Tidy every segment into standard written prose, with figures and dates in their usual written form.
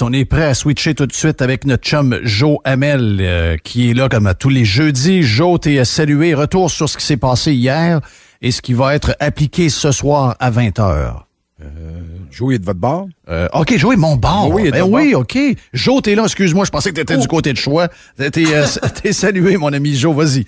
Politics. On est prêt à switcher tout de suite avec notre chum Joe Hamel, qui est là comme à tous les jeudis. Joe, t'es salué. Retour sur ce qui s'est passé hier et ce qui va être appliqué ce soir à 20h. Joe est de votre bord? OK, Joe est mon bord. Oui, oui, OK. Joe, t'es là. Excuse-moi, je pensais que t'étais du côté de choix. T'es salué, mon ami Joe. Vas-y.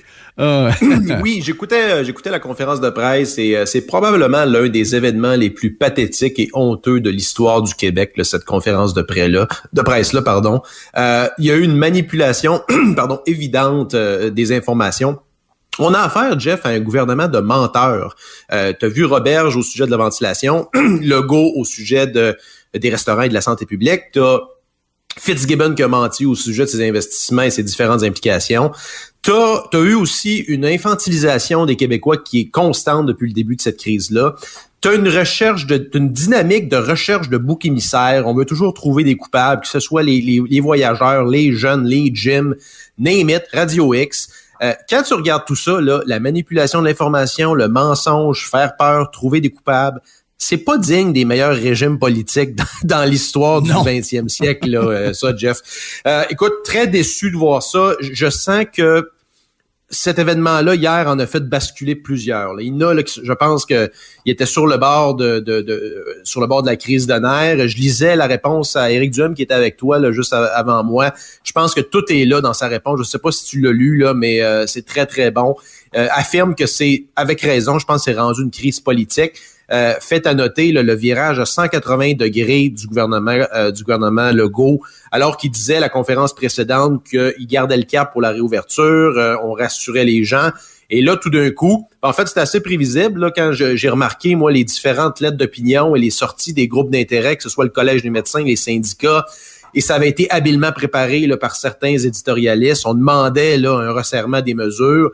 Oui, j'écoutais la conférence de presse et c'est probablement l'un des événements les plus pathétiques et honteux de l'histoire du Québec, là, cette conférence de presse-là, pardon. Il y a eu une manipulation, évidente des informations. On a affaire, Jeff, à un gouvernement de menteurs. T'as vu Roberge au sujet de la ventilation, Legault au sujet des restaurants et de la santé publique, t'as Fitzgibbon qui a menti au sujet de ses investissements et ses différentes implications. T'as eu aussi une infantilisation des Québécois qui est constante depuis le début de cette crise-là. T'as une dynamique de recherche de boucs émissaires. On veut toujours trouver des coupables, que ce soit les voyageurs, les jeunes, les gyms, name it, Radio X. Quand tu regardes tout ça, là, la manipulation de l'information, le mensonge, faire peur, trouver des coupables, c'est pas digne des meilleurs régimes politiques dans l'histoire du 20e siècle, là, ça, Jeff. Écoute, très déçu de voir ça. Je sens que cet événement-là, hier, en a fait basculer plusieurs. Là. Il y en a, là, je pense qu'il était sur le bord sur le bord de la crise de nerfs. Je lisais la réponse à Éric Duhem qui était avec toi là, juste avant moi. Je pense que tout est là dans sa réponse. Je sais pas si tu l'as lu, là, mais c'est très, très bon. Affirme que c'est, avec raison, je pense que c'est rendu une crise politique. Fait à noter le virage à 180 degrés du gouvernement Legault, alors qu'il disait à la conférence précédente qu'il gardait le cap pour la réouverture, on rassurait les gens. Et là, tout d'un coup, en fait, c'était assez prévisible là, quand j'ai remarqué, moi, les différentes lettres d'opinion et les sorties des groupes d'intérêt, que ce soit le Collège des médecins, les syndicats, et ça avait été habilement préparé là, par certains éditorialistes. On demandait là, un resserrement des mesures.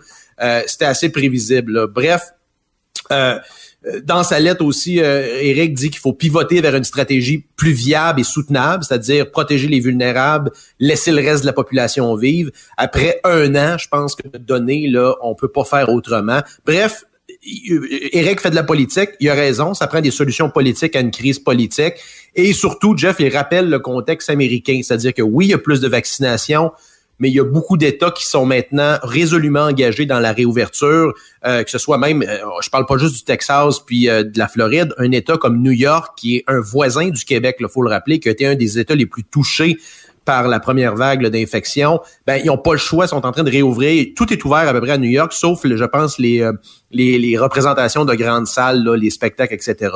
C'était assez prévisible. Là. Bref, dans sa lettre aussi, Éric dit qu'il faut pivoter vers une stratégie plus viable et soutenable, c'est-à-dire protéger les vulnérables, laisser le reste de la population vivre. Après 1 an, je pense que de données, là, on peut pas faire autrement. Bref, Éric fait de la politique, il a raison, ça prend des solutions politiques à une crise politique. Et surtout, Jeff, il rappelle le contexte américain, c'est-à-dire que oui, il y a plus de vaccination, mais il y a beaucoup d'États qui sont maintenant résolument engagés dans la réouverture, que ce soit même, je parle pas juste du Texas puis de la Floride, un État comme New York, qui est un voisin du Québec, il faut le rappeler, qui a été un des États les plus touchés par la première vague là, d'infection, ils n'ont pas le choix, sont en train de réouvrir. Tout est ouvert à peu près à New York, sauf, je pense, les représentations de grandes salles, là, les spectacles, etc.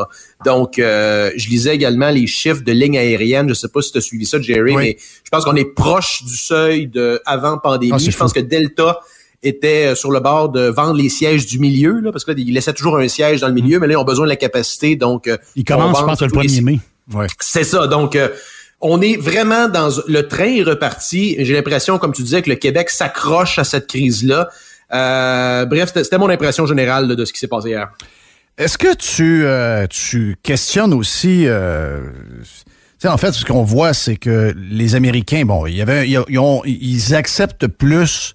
Donc, je lisais également les chiffres de lignes aériennes. Je sais pas si tu as suivi ça, Jerry, mais je pense qu'on est proche du seuil de avant pandémie. Je pense que Delta était sur le bord de vendre les sièges du milieu, là, parce que là, ils laissaient toujours un siège dans le milieu, mais là, ils ont besoin de la capacité. Donc, ils commencent, je pense, le 1er mai. Ouais. C'est ça. Donc, on est vraiment dans le train est reparti. J'ai l'impression, comme tu disais, que le Québec s'accroche à cette crise-là. Bref, c'était mon impression générale là, de ce qui s'est passé hier. Est-ce que tu questionnes aussi... en fait, ce qu'on voit, c'est que les Américains, bon, ils acceptent plus...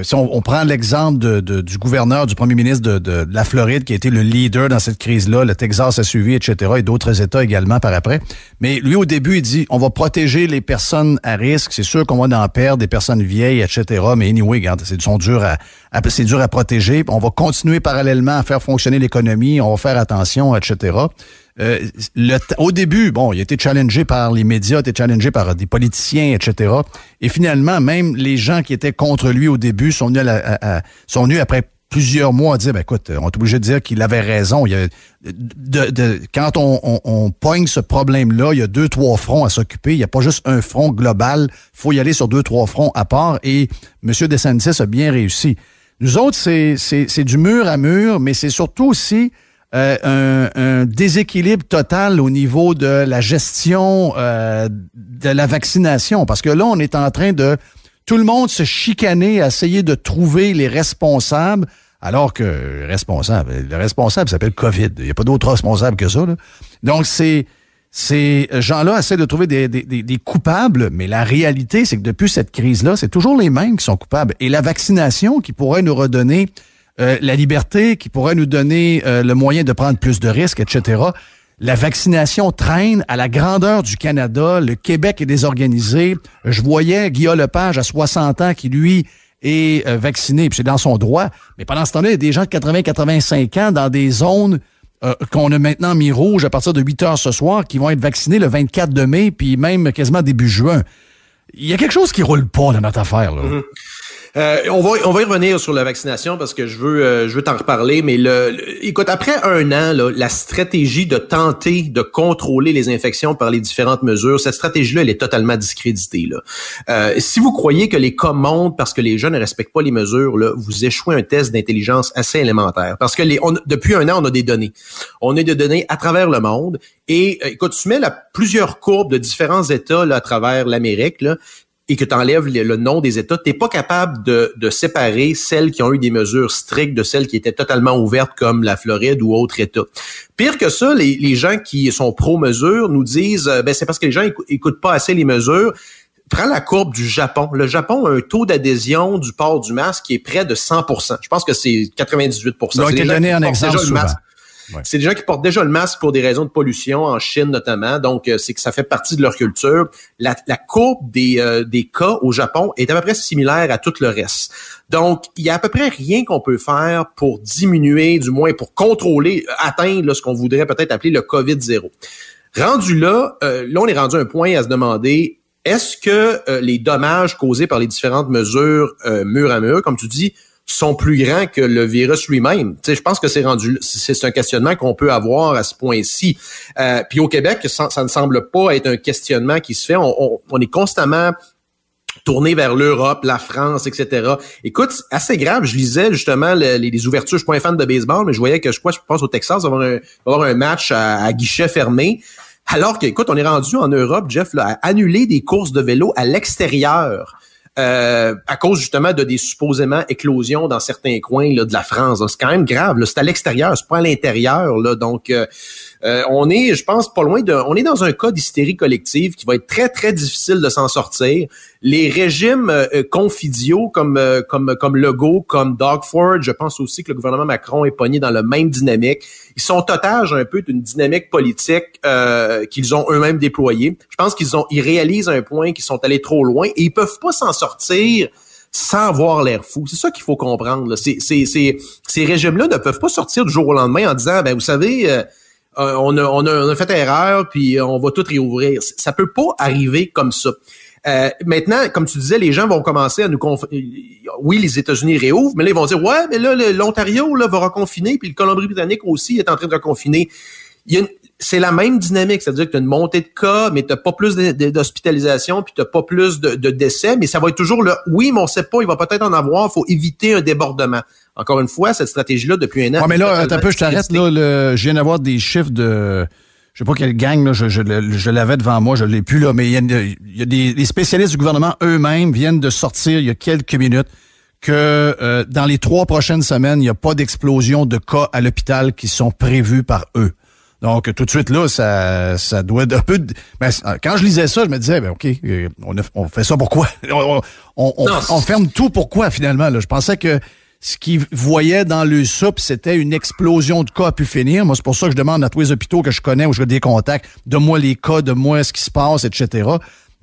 si on prend l'exemple du gouverneur, du premier ministre de la Floride, qui a été le leader dans cette crise-là, le Texas a suivi, etc., et d'autres États également par après. Mais lui, au début, il dit, on va protéger les personnes à risque. C'est sûr qu'on va en perdre, des personnes vieilles, etc. Mais anyway, regarde, c'est dur à protéger. On va continuer parallèlement à faire fonctionner l'économie. On va faire attention, etc. Au début, bon, il a été challengé par les médias, il a été challengé par des politiciens, etc. Et finalement, même les gens qui étaient contre lui au début sont venus après plusieurs mois à dire, écoute, on est obligé de dire qu'il avait raison. Il y a, quand on poigne ce problème-là, il y a 2-3 fronts à s'occuper. Il n'y a pas juste un front global. Il faut y aller sur 2-3 fronts à part. Et M. DeSantis a bien réussi. Nous autres, c'est du mur à mur, mais c'est surtout aussi un déséquilibre total au niveau de la gestion de la vaccination. Parce que là, on est en train de tout le monde se chicaner à essayer de trouver les responsables, alors que le responsable s'appelle COVID. Il n'y a pas d'autre responsable que ça, là. Donc, ces gens-là essaient de trouver des coupables, mais la réalité, c'est que depuis cette crise-là, c'est toujours les mêmes qui sont coupables. Et la vaccination qui pourrait nous redonner la liberté, qui pourrait nous donner le moyen de prendre plus de risques, etc., La vaccination traîne à la grandeur du Canada. Le Québec est désorganisé. Je voyais Guillaume Lepage à 60 ans qui, lui, est vacciné, puis c'est dans son droit. Mais pendant ce temps-là, il y a des gens de 80-85 ans dans des zones qu'on a maintenant mis rouges à partir de 8 heures ce soir qui vont être vaccinés le 24 de mai, puis même quasiment début juin. Il y a quelque chose qui roule pas dans notre affaire, là. Mm-hmm. On va y revenir sur la vaccination parce que je veux t'en reparler, mais écoute, après un an, là, la stratégie de tenter de contrôler les infections par les différentes mesures, cette stratégie-là, elle est totalement discréditée, là. Si vous croyez que les cas montent parce que les gens ne respectent pas les mesures, là, vous échouez un test d'intelligence assez élémentaire. Parce que depuis un an, on a des données. On a des données à travers le monde. Et écoute, tu mets plusieurs courbes de différents États là, à travers l'Amérique, là, et que tu enlèves le nom des États, t'es pas capable de séparer celles qui ont eu des mesures strictes de celles qui étaient totalement ouvertes comme la Floride ou autre État. Pire que ça, les gens qui sont pro-mesures nous disent c'est parce que les gens écoutent pas assez les mesures. Prends la courbe du Japon. Le Japon a un taux d'adhésion du port du masque qui est près de 100%. Je pense que c'est 98%. Ça a été donné en exemple souvent. Ouais. C'est des gens qui portent déjà le masque pour des raisons de pollution, en Chine notamment, donc c'est que ça fait partie de leur culture. La courbe des cas au Japon est à peu près similaire à tout le reste. Donc, il y a à peu près rien qu'on peut faire pour diminuer, du moins pour contrôler, atteindre là, ce qu'on voudrait peut-être appeler le COVID-0. Rendu là, on est rendu à un point à se demander, est-ce que les dommages causés par les différentes mesures mur à mur, comme tu dis, sont plus grands que le virus lui-même. Tu sais, je pense que c'est un questionnement qu'on peut avoir à ce point-ci. Puis au Québec, ça ne semble pas être un questionnement qui se fait. On est constamment tourné vers l'Europe, la France, etc. Écoute, c'est assez grave. Je lisais justement les ouvertures. Je suis pas un fan de baseball, mais je voyais que je pense au Texas, il va y avoir un match à guichet fermé. Alors que, écoute, on est rendu en Europe, Jeff, là, à annuler des courses de vélo à l'extérieur. À cause justement de des supposément éclosions dans certains coins là, de la France. Donc, c'est quand même grave. Là. C'est à l'extérieur, c'est pas à l'intérieur. Là. Donc, on est, je pense, pas loin on est dans un cas d'hystérie collective qui va être très, très difficile de s'en sortir. Les régimes confidiaux comme Legault, comme Doug Ford, je pense aussi que le gouvernement Macron est pogné dans le même dynamique. Ils sont otages un peu d'une dynamique politique qu'ils ont eux-mêmes déployée. Je pense ils réalisent un point qu'ils sont allés trop loin et ils peuvent pas s'en sortir sans avoir l'air fou. C'est ça qu'il faut comprendre. Là. Ces régimes-là ne peuvent pas sortir du jour au lendemain en disant, vous savez, on a fait erreur, puis on va tout réouvrir. Ça peut pas arriver comme ça. Maintenant, comme tu disais, les gens vont commencer à nous oui, les États-Unis réouvrent, mais là, ils vont dire, ouais, mais là, l'Ontario là, va reconfiner, puis le Colombie-Britannique aussi est en train de reconfiner. C'est la même dynamique, c'est-à-dire que tu as une montée de cas, mais tu n'as pas plus d'hospitalisation, puis tu n'as pas plus de décès, mais ça va être toujours le oui, mais on ne sait pas, il va peut-être en avoir, il faut éviter un débordement. Encore une fois, cette stratégie-là, depuis un an... Ouais, mais là, un peu, je t'arrête, là, je viens d'avoir des chiffres de... Je sais pas quelle gang, là, je l'avais devant moi, je l'ai plus, là, mais il y a des spécialistes du gouvernement eux-mêmes viennent de sortir il y a quelques minutes que dans les 3 prochaines semaines, il n'y a pas d'explosion de cas à l'hôpital qui sont prévus par eux. Donc, tout de suite, là, ça doit être un peu... quand je lisais ça, je me disais, OK, on fait ça pourquoi? On ferme tout pourquoi, finalement? Là? Je pensais que ce qu'ils voyaient dans le soupe, c'était une explosion de cas à pu finir. Moi, c'est pour ça que je demande à tous les hôpitaux que je connais, où j'ai des contacts, donne-moi les cas, donne-moi ce qui se passe, etc.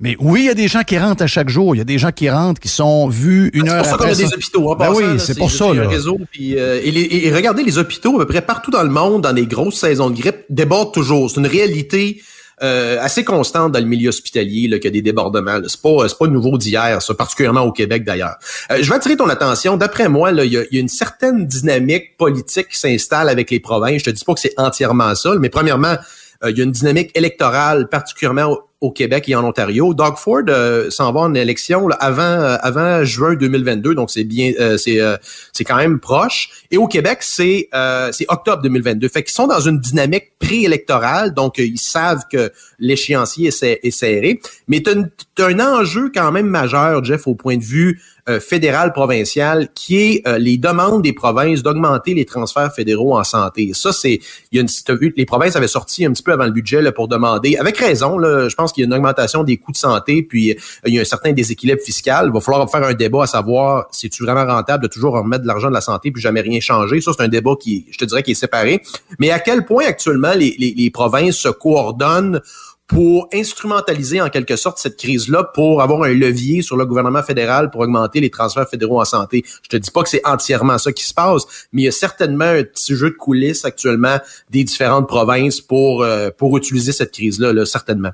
Mais oui, il y a des gens qui rentrent à chaque jour. Il y a des gens qui rentrent, qui sont vus une heure après. C'est pour ça qu'on a des hôpitaux. Oui, c'est pour ça. Le réseau, puis, et regardez, les hôpitaux, à peu près partout dans le monde, dans des grosses saisons de grippe, débordent toujours. C'est une réalité assez constante dans le milieu hospitalier, là, qu'il y a des débordements. C'est pas nouveau d'hier, ça, particulièrement au Québec d'ailleurs. Je vais attirer ton attention. D'après moi, là, il y a une certaine dynamique politique qui s'installe avec les provinces. Je te dis pas que c'est entièrement ça, mais premièrement, il y a une dynamique électorale, particulièrement au Québec et en Ontario. Doug Ford s'en va en élection là, avant juin 2022, donc c'est bien, c'est quand même proche. Et au Québec, c'est octobre 2022. Fait qu'ils sont dans une dynamique préélectorale, donc ils savent que l'échéancier est serré. Mais t'as un enjeu quand même majeur, Jeff, au point de vue fédéral provincial qui est les demandes des provinces d'augmenter les transferts fédéraux en santé. Ça, les provinces avaient sorti un petit peu avant le budget là, pour demander, avec raison, là, je pense qu'il y a une augmentation des coûts de santé, puis il y a un certain déséquilibre fiscal. Il va falloir faire un débat à savoir si c'est vraiment rentable de toujours remettre de l'argent de la santé puis jamais rien changer. Ça, c'est un débat qui, je te dirais, qui est séparé. Mais à quel point actuellement les provinces se coordonnent pour instrumentaliser en quelque sorte cette crise-là pour avoir un levier sur le gouvernement fédéral pour augmenter les transferts fédéraux en santé. Je te dis pas que c'est entièrement ça qui se passe, mais il y a certainement un petit jeu de coulisses actuellement des différentes provinces pour utiliser cette crise-là, là, certainement.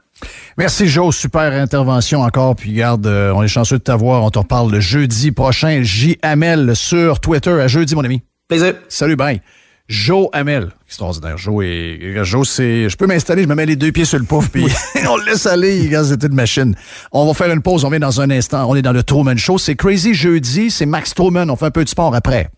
Merci Joe, super intervention encore. Puis garde, on est chanceux de t'avoir. On te reparle le jeudi prochain. J. Hamel sur Twitter. À jeudi, mon ami. Plaisir. Salut, bye. Joe Hamel. Extraordinaire. Joe, c'est... Je peux m'installer, je me mets les 2 pieds sur le pouf, puis on le laisse aller, c'était une machine. On va faire une pause, on vient dans un instant. On est dans le Truman Show. C'est Crazy Jeudi, c'est Max Truman. On fait un peu de sport après.